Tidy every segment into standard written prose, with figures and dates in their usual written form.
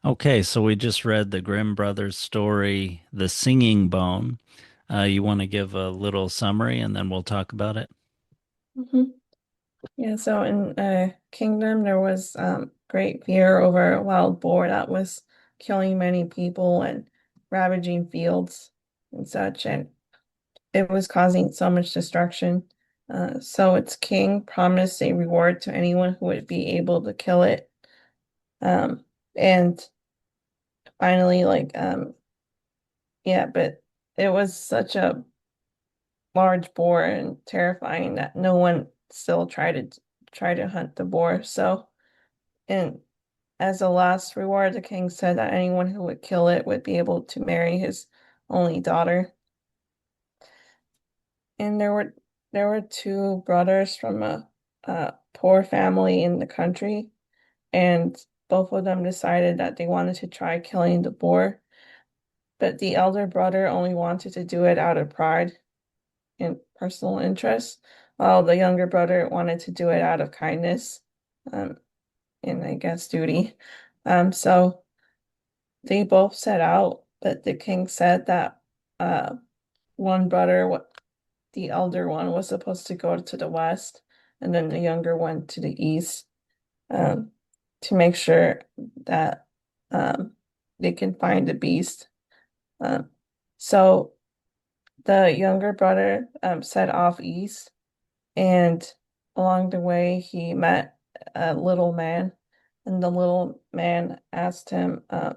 Okay, so we just read the Grimm brothers story, The Singing Bone. You want to give a little summary and then we'll talk about it? hmm Yeah, so in Kingdom, there was great fear over a wild boar that was killing many people and ravaging fields and such, and it was causing so much destruction. So its king promised a reward to anyone who would be able to kill it. Um, and finally, yeah, but it was such a large boar and terrifying that no one still tried to hunt the boar. So, and as a last reward, the king said that anyone who would kill it would be able to marry his only daughter. And there were two brothers from a poor family in the country, and both of them decided that they wanted to try killing the boar, but the elder brother only wanted to do it out of pride and personal interest, while the younger brother wanted to do it out of kindness, um, and I guess duty. So they both set out, but the king said that uh, one brother, what the elder one, was supposed to go to the west, and then the younger one to the east, um, to make sure that um, they can find the beast. Um, so the younger brother set off east, and along the way he met a little man, and the little man asked him, uh,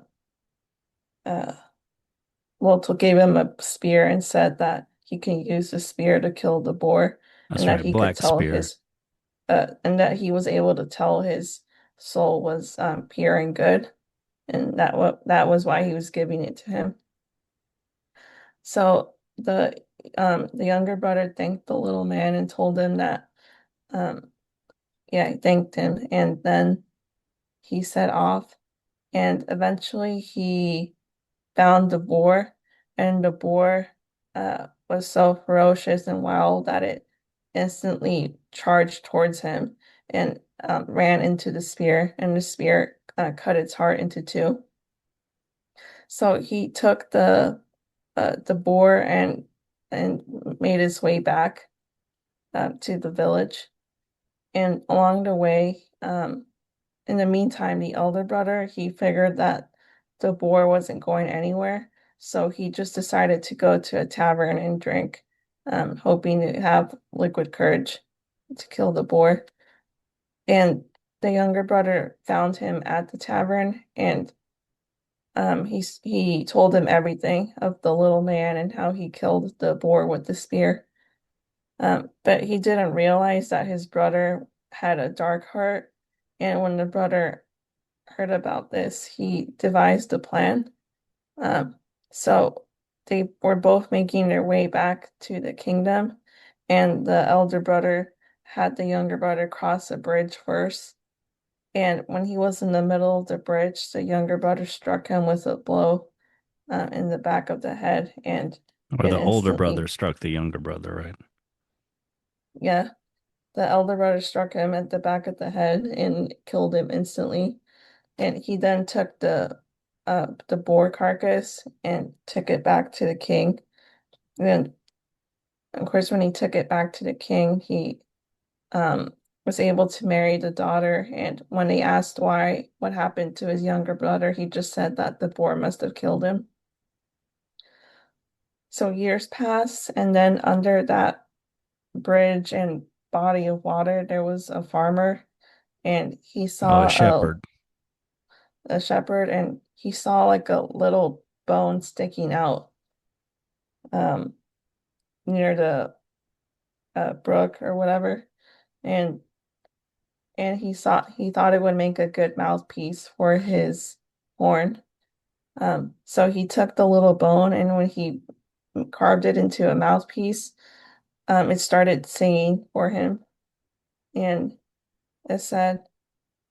well, to gave him a spear and said that he can use the spear to kill the boar, That's and that right, he could Black tell Spear. his, and that he was able to tell his soul was pure and good, and that was why he was giving it to him. So the younger brother thanked the little man and told him that yeah, he thanked him, and then he set off, and eventually he found the boar, and the boar was so ferocious and wild that it instantly charged towards him and ran into the spear, and the spear cut its heart into two. So he took the boar and made his way back to the village. And along the way, in the meantime, the elder brother, he figured that the boar wasn't going anywhere, so he just decided to go to a tavern and drink, hoping to have liquid courage to kill the boar. And the younger brother found him at the tavern, and he told him everything of the little man and how he killed the boar with the spear. But he didn't realize that his brother had a dark heart, and when the brother heard about this, he devised a plan. Um, so they were both making their way back to the kingdom, and the elder brother had the younger brother cross a bridge first. And when he was in the middle of the bridge, the younger brother struck him with a blow in the back of the head, and Or it the older brother instantly, struck the younger brother, right? yeah, the elder brother struck him at the back of the head and killed him instantly. And he then took the boar carcass and took it back to the king. And of course, when he took it back to the king, he was able to marry the daughter. And when they asked why, what happened to his younger brother, he just said that the boar must have killed him. So years pass, and then under that bridge and body of water, there was a farmer, and he Oh, a saw shepherd. a shepherd, and he saw like a little bone sticking out um, near the brook or whatever, and he thought it would make a good mouthpiece for his horn. So he took the little bone, and when he carved it into a mouthpiece, it started singing for him, and it said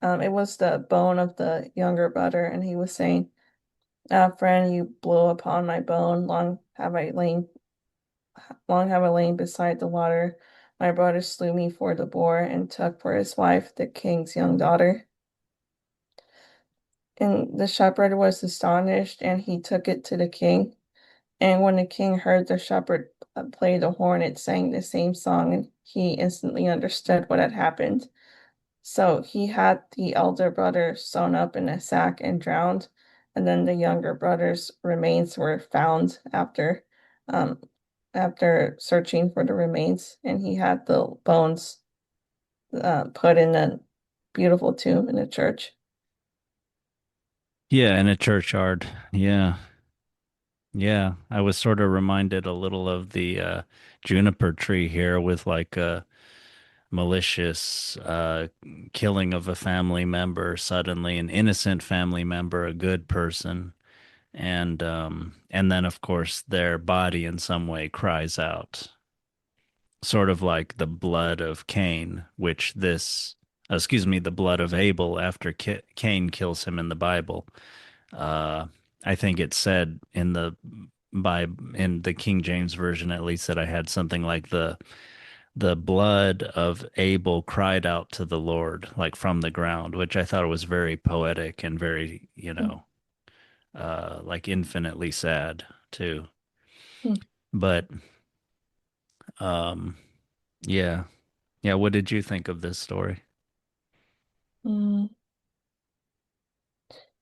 it was the bone of the younger brother, and he was saying, friend, you blew upon my bone. Long have I lain beside the water. My brother slew me for the boar and took for his wife the king's young daughter. And the shepherd was astonished, and he took it to the king. And when the king heard the shepherd play the horn, it sang the same song, and he instantly understood what had happened. So he had the elder brother sewn up in a sack and drowned, and then the younger brother's remains were found um, after searching for the remains, and he had the bones put in a beautiful tomb in a church. Yeah, in a churchyard. Yeah. Yeah. I was sort of reminded a little of the juniper tree here with like a malicious killing of a family member, suddenly an innocent family member, a good person, and then of course their body in some way cries out, sort of like the blood of Cain, which this excuse me, the blood of Abel after Cain kills him in the Bible. Uh, I think it said in the King James version at least that I had something like the blood of Abel cried out to the Lord, like from the ground, which I thought was very poetic and very, like infinitely sad too. But um, yeah, yeah. What did you think of this story? Mm.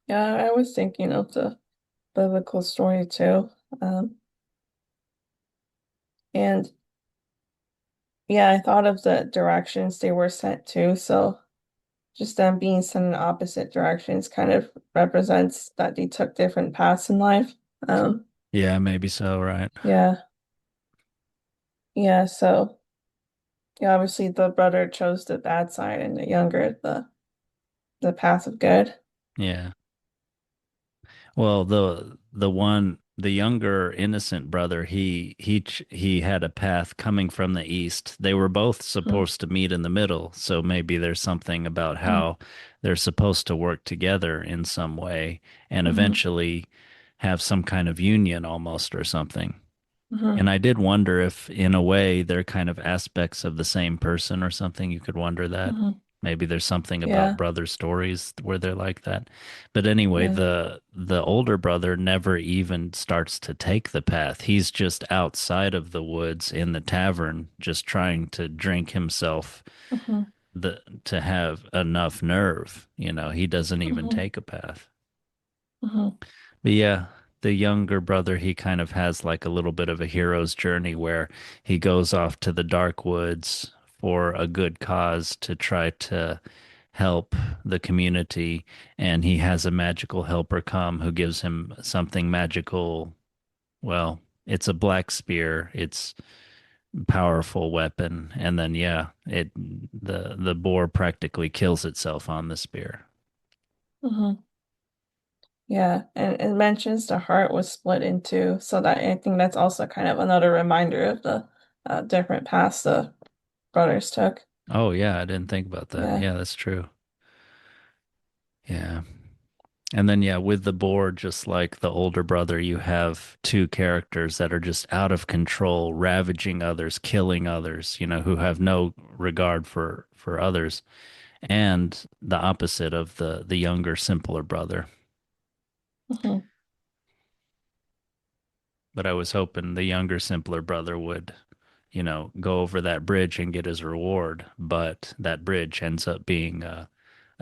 Yeah, I was thinking of the biblical story too. Um, and yeah, I thought of the directions they were sent to. So just them being sent in opposite directions kind of represents that they took different paths in life. Um, Yeah, maybe so, right? yeah, yeah. So yeah, obviously the brother chose the bad side, and the younger the path of good. Yeah. Well, the younger innocent brother, he had a path coming from the east. They were both Mm, supposed to meet in the middle, so maybe there's something about mm, how they're supposed to work together in some way and mm, eventually have some kind of union almost or something. mm, And I did wonder if, in a way, they're kind of aspects of the same person or something. You could wonder that. mm. Maybe there's something about Yeah, brother stories where they're like that. But anyway, yeah. the older brother never even starts to take the path. He's just outside of the woods in the tavern, just trying to drink himself Mm-hmm, to have enough nerve. He doesn't even mm-hmm, take a path. mm-hmm, But yeah, the younger brother, he kind of has like a little bit of a hero's journey where he goes off to the dark woods for a good cause to try to help the community. And he has a magical helper come who gives him something magical. Well, it's a black spear. It's a powerful weapon. And then yeah, the boar practically kills itself on the spear. mm-hmm. Yeah, and it mentions the heart was split in two, so that I think that's also kind of another reminder of the different paths the brothers took. Oh yeah, I didn't think about that. Yeah. Yeah, that's true. Yeah. And then, yeah, with the board, just like the older brother, you have two characters that are just out of control, ravaging others, killing others, who have no regard for others, and the opposite of the younger, simpler brother. Hmm. But I was hoping the younger, simpler brother would, go over that bridge and get his reward. But that bridge ends up being a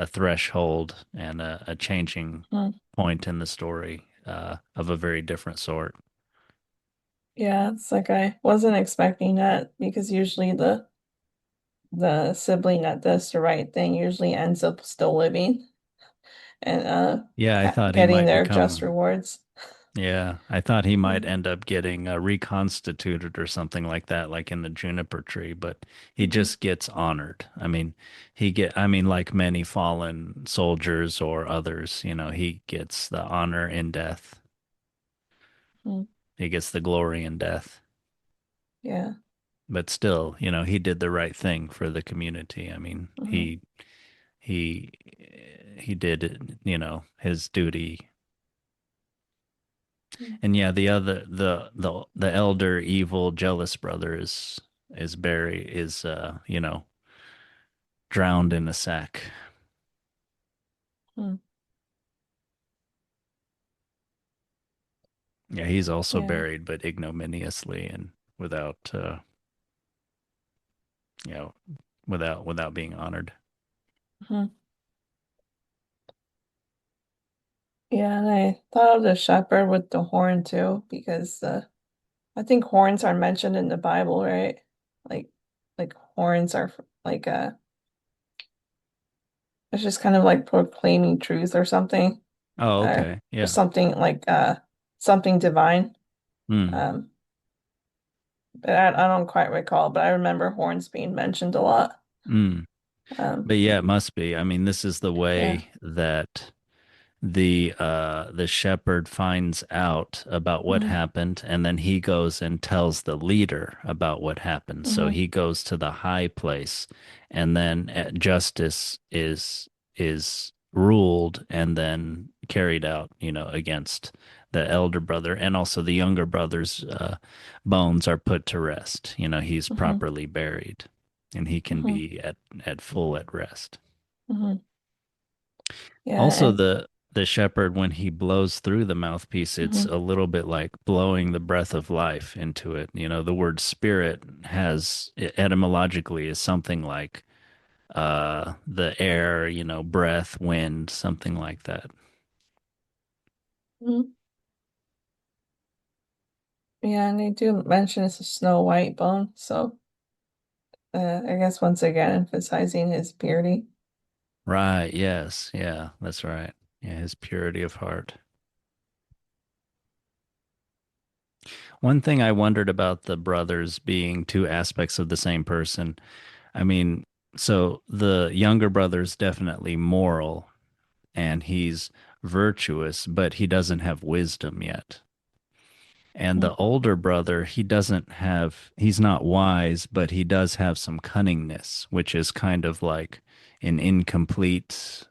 threshold and a changing point in the story of a very different sort. Yeah, it's like I wasn't expecting that because usually the sibling that does the right thing usually ends up still living and Yeah, I thought he getting might their just become, rewards. yeah, I thought he might Mm-hmm. end up getting reconstituted or something like that, like in the juniper tree, but he Mm-hmm. just gets honored. I mean, like many fallen soldiers or others, he gets the honor in death. He gets the glory in death. Yeah. But still, he did the right thing for the community. I mean, Mm-hmm. he did, his duty. And yeah, the elder evil jealous brother is Barry is drowned in a sack. Mm-hmm. Yeah, he's also Yeah. buried, but ignominiously and without, you know, without being honored. Mhm. Yeah, and I thought of the shepherd with the horn too, because I think horns are mentioned in the Bible, right? Like like horns are like it's just kind of like proclaiming truth or something, Oh, or okay. just Yeah. something like something divine. Hmm. Um, but I don't quite recall, but I remember horns being mentioned a lot. Hmm. Um, But yeah, it must be. I mean, this is the yeah. way that the shepherd finds out about what Mm-hmm. happened, and then he goes and tells the leader about what happened. So Mm-hmm. he goes to the high place, and then justice is ruled and then carried out, against the elder brother, and also the younger brother's bones are put to rest. He's Mm-hmm. properly buried, and he can Mm-hmm. be at full at rest. Mm-hmm. Yeah, Also, and the shepherd, when he blows through the mouthpiece, it's mm-hmm. a little bit like blowing the breath of life into it. The word spirit has etymologically is something like the air, breath, wind, something like that. Mm-hmm. Yeah, and they do mention it's a Snow White bone, so I guess once again emphasizing his purity. Right, yes, yeah, that's right. Yeah, his purity of heart. One thing I wondered about the brothers being two aspects of the same person. I mean, so the younger brother's definitely moral and he's virtuous, but he doesn't have wisdom yet. And the older brother, he's not wise, but he does have some cunningness, which is kind of like an incomplete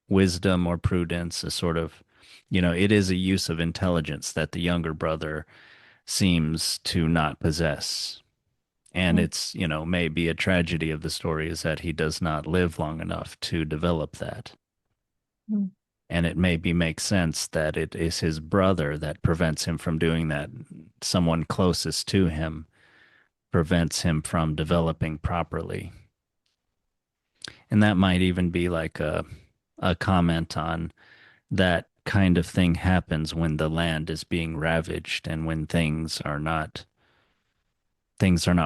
wisdom or prudence, a sort of, it is a use of intelligence that the younger brother seems to not possess. And Mm-hmm. it's, maybe a tragedy of the story is that he does not live long enough to develop that. Mm-hmm. And it maybe makes sense that it is his brother that prevents him from doing that. Someone closest to him prevents him from developing properly. And that might even be like a comment on that kind of thing happens when the land is being ravaged and when things are not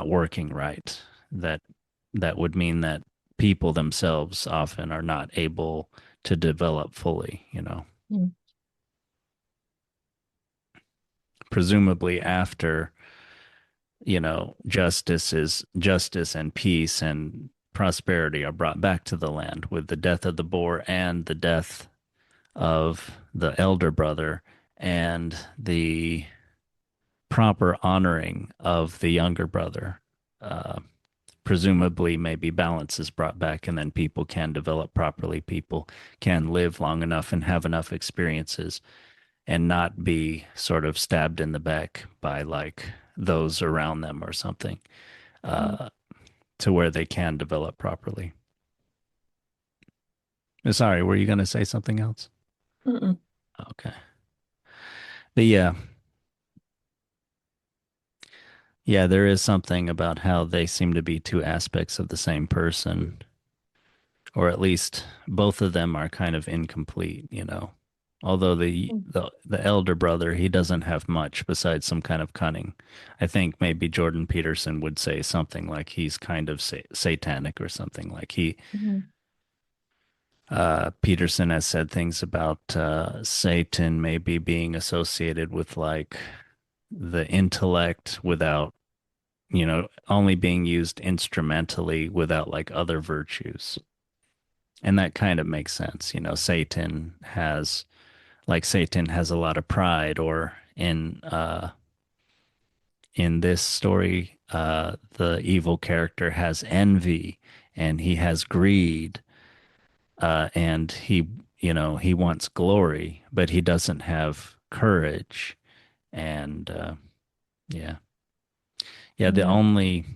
working right. That that would mean that people themselves often are not able to develop fully. Presumably after justice and peace and prosperity are brought back to the land with the death of the boar and the death of the elder brother and the proper honoring of the younger brother. Uh, Presumably, maybe balance is brought back, and then people can develop properly. People can live long enough and have enough experiences and not be sort of stabbed in the back by like those around them or something, uh, to where they can develop properly. Sorry, were you going to say something else? Mm-mm. Okay. But yeah, yeah, there is something about how they seem to be two aspects of the same person, or at least both of them are kind of incomplete. Although the elder brother, he doesn't have much besides some kind of cunning. I think maybe Jordan Peterson would say something like he's kind of satanic or something like Mm-hmm. Peterson has said things about Satan maybe being associated with like the intellect without, only being used instrumentally without like other virtues. And that kind of makes sense. Satan has a lot of pride, or in this story, the evil character has envy and he has greed, and he wants glory, but he doesn't have courage. And yeah, yeah, the Yeah.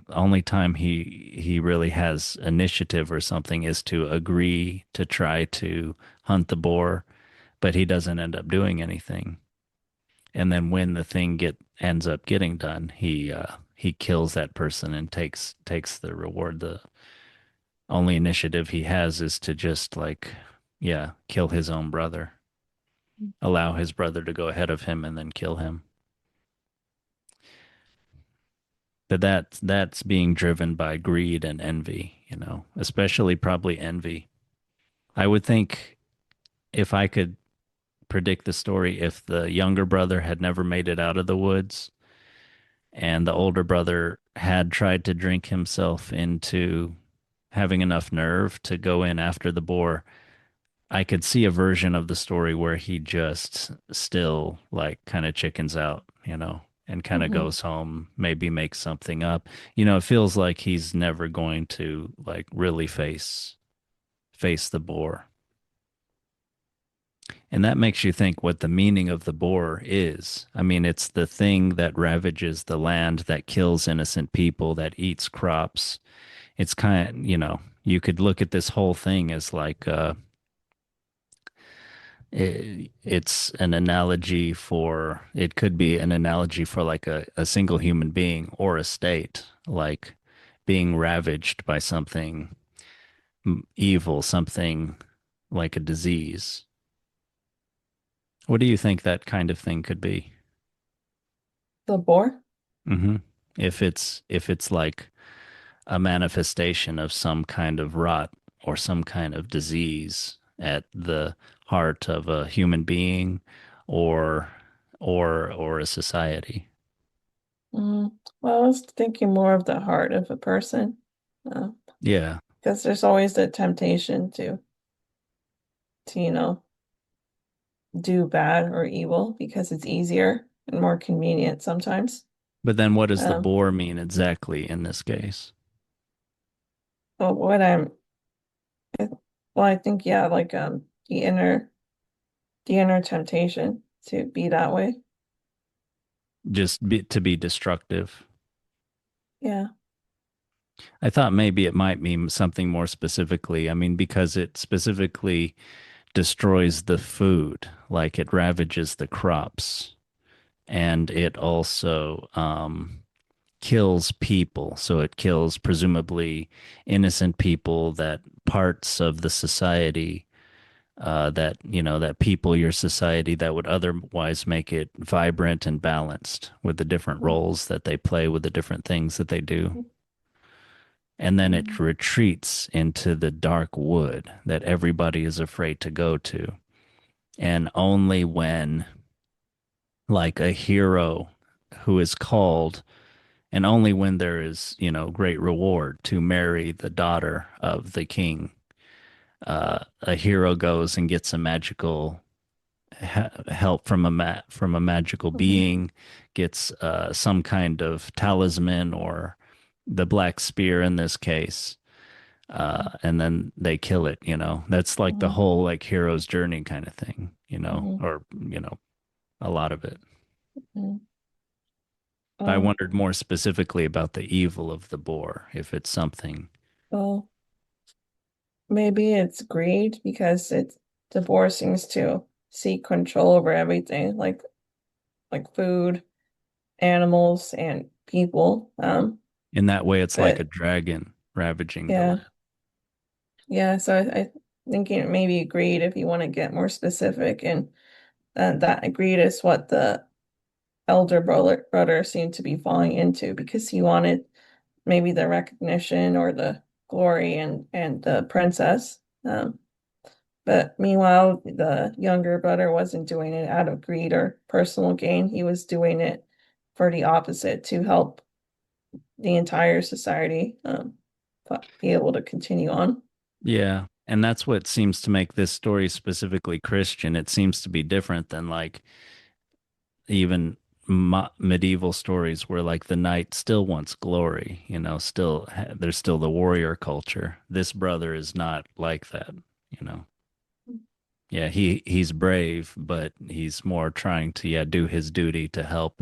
only time he really has initiative or something is to agree to try to hunt the boar, but he doesn't end up doing anything. And then when the thing get ends up getting done, he kills that person and takes the reward. The only initiative he has is to just like, yeah, kill his own brother, allow his brother to go ahead of him and then kill him. But that's being driven by greed and envy, especially probably envy. I would think if I could predict the story, if the younger brother had never made it out of the woods and the older brother had tried to drink himself into having enough nerve to go in after the boar, I could see a version of the story where he just still like kind of chickens out, and kind of Hmm. goes home, maybe makes something up. It feels like he's never going to like really face the boar. And that makes you think what the meaning of the boar is. I mean, it's the thing that ravages the land, that kills innocent people, that eats crops. It's kind of, you could look at this whole thing as like it's an analogy for, it could be an analogy for like a single human being or a state, like being ravaged by something evil, something like a disease. What do you think that kind of thing could be? The boar? Hmm. If it's like a manifestation of some kind of rot or some kind of disease at the heart of a human being or or a society. Mm, well, I was thinking more of the heart of a person, uh, Yeah. because there's always the temptation to, do bad or evil because it's easier and more convenient sometimes. But then what does the Um, boar mean exactly in this case? but what I'm, well, I think, yeah, like the inner temptation to be that way. To be destructive. Yeah. I thought maybe it might mean something more specifically. I mean, because it specifically destroys the food, like it ravages the crops, and it also kills people. So it kills presumably innocent people, that parts of the society that that people your society that would otherwise make it vibrant and balanced with the different roles that they play, with the different things that they do. And then it Mhm. retreats into the dark wood that everybody is afraid to go to. And only when, like, a hero who is called, and only when there is, great reward to marry the daughter of the king, a hero goes and gets a magical help from from a magical Mhm. being, gets some kind of talisman or the black spear in this case, and then they kill it. That's like the Mhm. whole like hero's journey kind of thing. Mhm. Or a lot of it. Mhm. I Um, wondered more specifically about the evil of the boar, if it's something well, maybe it's greed because the boar seems to seek control over everything, like food, animals, and people. in that way. It's like a But dragon ravaging the yeah, land. yeah. So I thinking it may be greed if you want to get more specific, and that greed is what the elder brother seemed to be falling into because he wanted maybe the recognition or the glory and the princess. But meanwhile, the younger brother wasn't doing it out of greed or personal gain. He was doing it for the opposite, to help the entire society be able to continue on. Yeah. And that's what seems to make this story specifically Christian. It seems to be different than like even medieval stories where like the knight still wants glory, still there's still the warrior culture. This brother is not like that, you know. Yeah, he's brave, but he's more trying to, yeah, do his duty to help.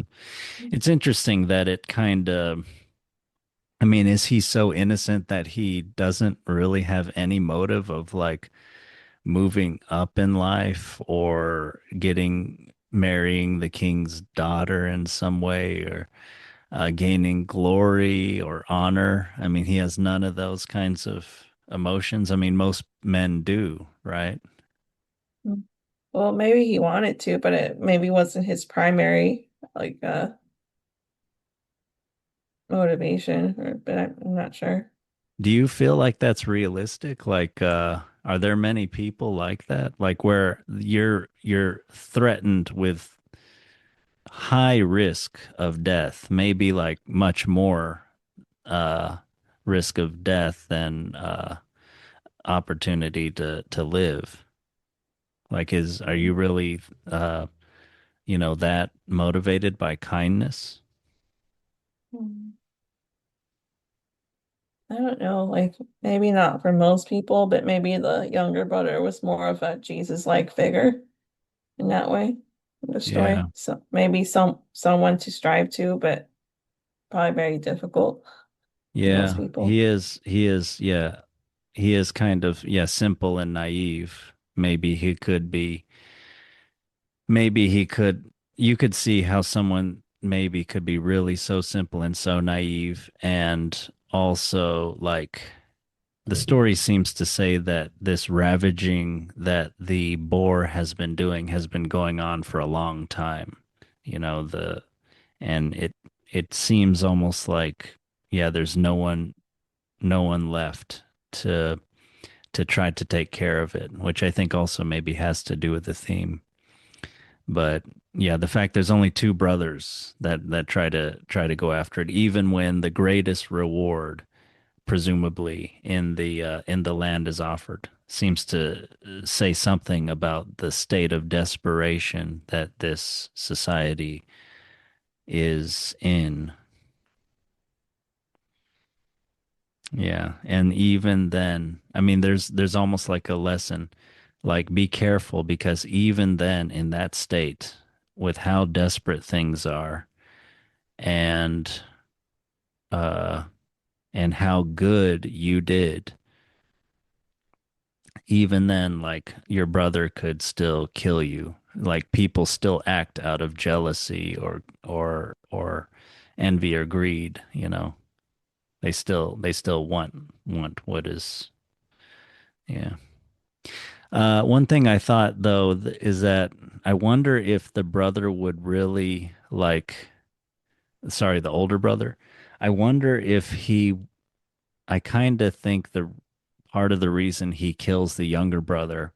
It's interesting that it kind of, I mean, is he so innocent that he doesn't really have any motive of like moving up in life or getting marrying the king's daughter in some way or gaining glory or honor. I mean, he has none of those kinds of emotions. I mean, most men do, right? Mm. Well, maybe he wanted to, but it maybe wasn't his primary like motivation, or but I'm not sure. Do you feel like that's realistic? Like, are there many people like that? Like where you're threatened with high risk of death, maybe like much more uh risk of death than opportunity to live. Like are you really that motivated by kindness? Mm. I don't know, like maybe not for most people, but maybe the younger brother was more of a Jesus-like figure in that way in the Yeah. story. So maybe someone to strive to, but probably very difficult for most Yeah, people. yeah. He is kind of, yeah, simple and naive. Maybe he could, you could see how someone maybe could be really so simple and so naive. And also, like, the story seems to say that this ravaging that the boar has been doing has been going on for a long time. You know, and it seems almost like, yeah, there's no one left to try to take care of it, which I think also maybe has to do with the theme. But yeah, the fact there's only two brothers that try to go after it, even when the greatest reward, presumably in the land, is offered, seems to say something about the state of desperation that this society is in. Yeah, and even then, I mean, there's almost like a lesson, like be careful because even then, in that state, with how desperate things are, and uh, and how good you did, even then, like your brother could still kill you. Like people still act out of jealousy or envy or greed. They still want what is, yeah. One thing I thought though is that I wonder if the brother would really sorry, the older brother. I wonder if I kind of think the part of the reason he kills the younger brother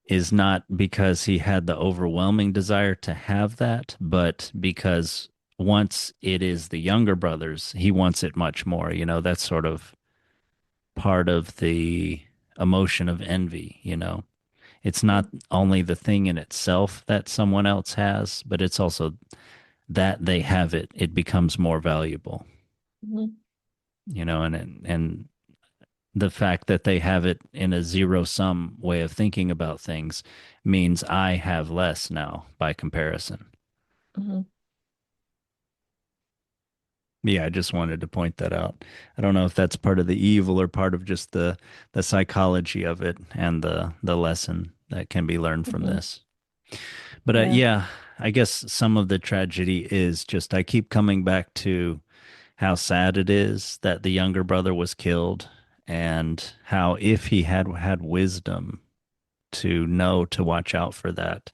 is not because he had the overwhelming desire to have that, but because once it is the younger brother's, he wants it much more. That's sort of part of the emotion of envy. It's not only the thing in itself that someone else has, but it's also that they have it. It becomes more valuable, Mhm. and the fact that they have it in a zero sum way of thinking about things means I have less now by comparison. Mhm. Yeah, I just wanted to point that out. I don't know if that's part of the evil or part of just the psychology of it and the lesson that can be learned from Mhm. this. But Yeah. yeah, I guess some of the tragedy is just I keep coming back to how sad it is that the younger brother was killed and how if he had had wisdom to know to watch out for that,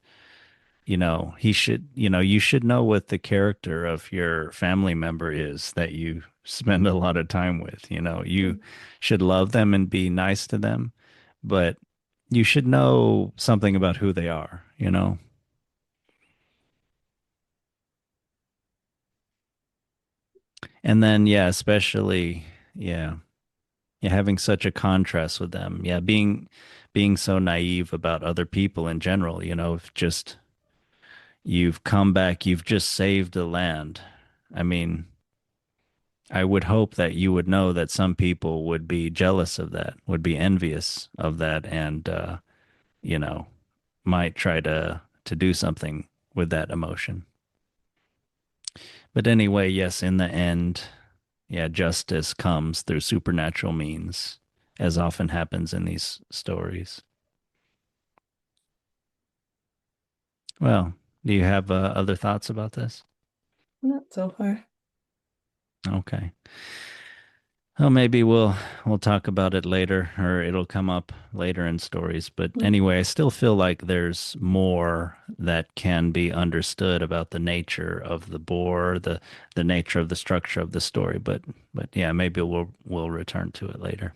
you should know what the character of your family member is that you spend a lot of time with. You should love them and be nice to them, but you should know something about who they are. And then, yeah, especially, yeah, yeah, having such a contrast with them. Yeah, being so naive about other people in general, if just you've come back, you've just saved the land. I mean, I would hope that you would know that some people would be jealous of that, would be envious of that, and you know, might try to do something with that emotion. But anyway, yes, in the end, yeah, justice comes through supernatural means, as often happens in these stories. Well, do you have other thoughts about this? Not so far. Okay. Well, maybe we'll talk about it later, or it'll come up later in stories. But Mm. anyway, I still feel like there's more that can be understood about the nature of the boar, the nature of the structure of the story. But yeah, maybe we'll return to it later.